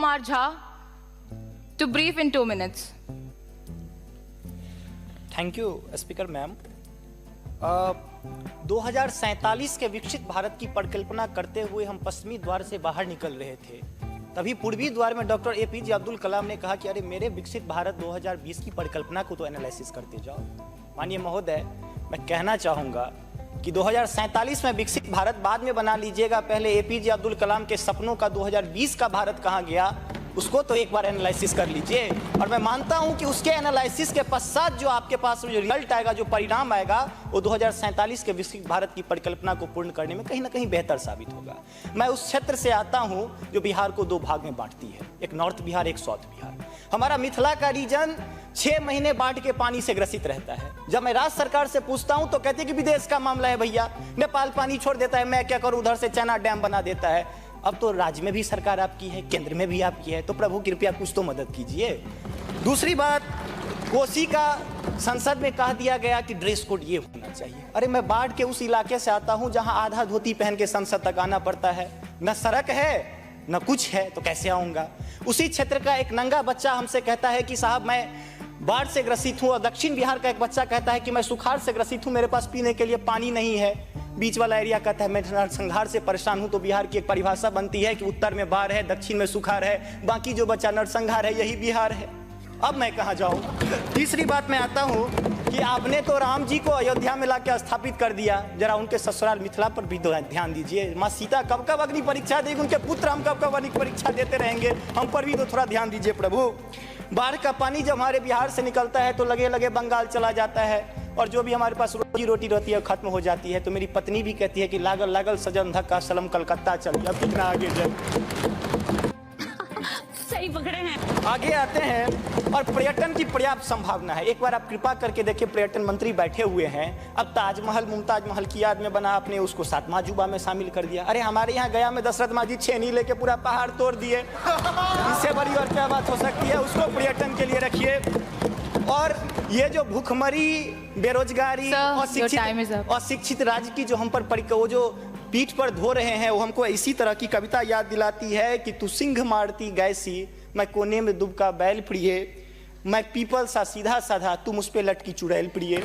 Kumar Jha to brief in 2 minutes. Thank you speaker ma'am. 2047 के विकसित भारत की परिकल्पना करते हुए हम पश्चिमी द्वार से बाहर निकल रहे थे, तभी पूर्वी द्वार में डॉक्टर APJ अब्दुल कलाम ने कहा कि अरे मेरे विकसित भारत 2020 की परिकल्पना को तो एनालिसिस करते जाओ। माननीय महोदय, मैं कहना चाहूँगा कि 2047 में विकसित भारत बाद में बना लीजिएगा, पहले APJ अब्दुल कलाम के सपनों का 2020 का भारत कहाँ गया उसको तो एक बार एनालिसिस कर लीजिए। और मैं मानता हूं कि उसके एनालिसिस के पश्चात जो आपके पास जो रिजल्ट आएगा, जो परिणाम आएगा, वो 2047 के विकसित भारत की परिकल्पना को पूर्ण करने में कहीं ना कहीं बेहतर साबित होगा। मैं उस क्षेत्र से आता हूं जो बिहार को 2 भाग में बांटती है, एक नॉर्थ बिहार, एक साउथ बिहार। हमारा मिथिला का रीजन 6 महीने बाढ़ के पानी से ग्रसित रहता है। जब मैं राज्य सरकार से पूछता हूं तो कहते हैं कि विदेश का मामला है भैया, नेपाल पानी छोड़ देता है, मैं क्या करूं, उधर से चैना डैम बना देता है। अब तो राज्य में भी सरकार आपकी है, केंद्र में भी आपकी है, तो प्रभु कृपया कुछ तो मदद कीजिए। दूसरी बात, कोसी का संसद में कह दिया गया कि ड्रेस कोड ये होना चाहिए। अरे मैं बाढ़ के उस इलाके से आता हूं जहां आधा धोती पहन के संसद तक आना पड़ता है, न सड़क है न कुछ है, तो कैसे आऊंगा। उसी क्षेत्र का एक नंगा बच्चा हमसे कहता है कि साहब मैं बाढ़ से ग्रसित हूं, और दक्षिण बिहार का एक बच्चा कहता है कि मैं सुखाड़ से ग्रसित हूं, मेरे पास पीने के लिए पानी नहीं है। बीच वाला एरिया कहता है मैं नरसंहार से परेशान हूं। तो बिहार की एक परिभाषा बनती है कि उत्तर में बाढ़ है, दक्षिण में सुखाड़ है, बाकी जो बचा नरसंहार है, यही बिहार है। अब मैं कहां जाऊं। तीसरी बात में आता हूं कि आपने तो राम जी को अयोध्या में लाके स्थापित कर दिया, जरा उनके ससुराल मिथिला पर भी ध्यान दीजिए। माँ सीता कब कब अग्नि परीक्षा देगी, उनके पुत्र हम कब कब अग्नि परीक्षा देते रहेंगे, हम पर भी तो थोड़ा ध्यान दीजिए प्रभु। बाढ़ का पानी जब हमारे बिहार से निकलता है तो लगे लगे बंगाल चला जाता है, और जो भी हमारे पास रोजी रोटी रहती है खत्म हो जाती है। तो मेरी पत्नी भी कहती है कि लागल लागल सजन धक्का सलम कलकत्ता चल, अब कितना आगे जाए। सही पकड़े हैं। आगे आते हैं, और पर्यटन की पर्याप्त संभावना है। एक बार आप कृपा करके देखिए, पर्यटन मंत्री बैठे हुए हैं। अब ताजमहल मुमताज महल की याद में बना, आपने उसको 7वां अजूबा में शामिल कर दिया। अरे हमारे यहाँ गया में दशरथ माँ जी छेनी लेके पूरा पहाड़ तोड़ दिए, इससे बड़ी और क्या बात हो सकती है। उसको पर्यटन के लिए रखिए। और ये जो भूखमरी, बेरोजगारी, अशिक्षित राज्य की जो हम पर वो जो पीठ पर धो रहे हैं, वो हमको इसी तरह की कविता याद दिलाती है कि तू सिंह मारती गैसी, मैं कोने में दुबका बैल प्रिय, मैं पीपल सा सीधा साधा, तुम उस पे लटकी चुड़ैल प्रिय।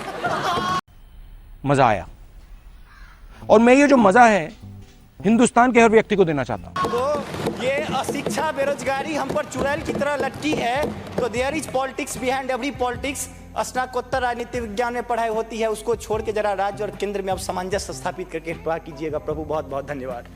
मजा आया, और मैं ये जो मजा है हिंदुस्तान के हर व्यक्ति को देना चाहता हूं। तो ये अशिक्षा, बेरोजगारी हम पर चुड़ैल की तरह लटकी है, तो there is politics behind every politics. स्नातकोत्तर राजनीति विज्ञान में पढ़ाई होती है, उसको छोड़ के जरा राज्य और केंद्र में अब सामंजस्य स्थापित करके कृपा कीजिएगा प्रभु। बहुत बहुत धन्यवाद।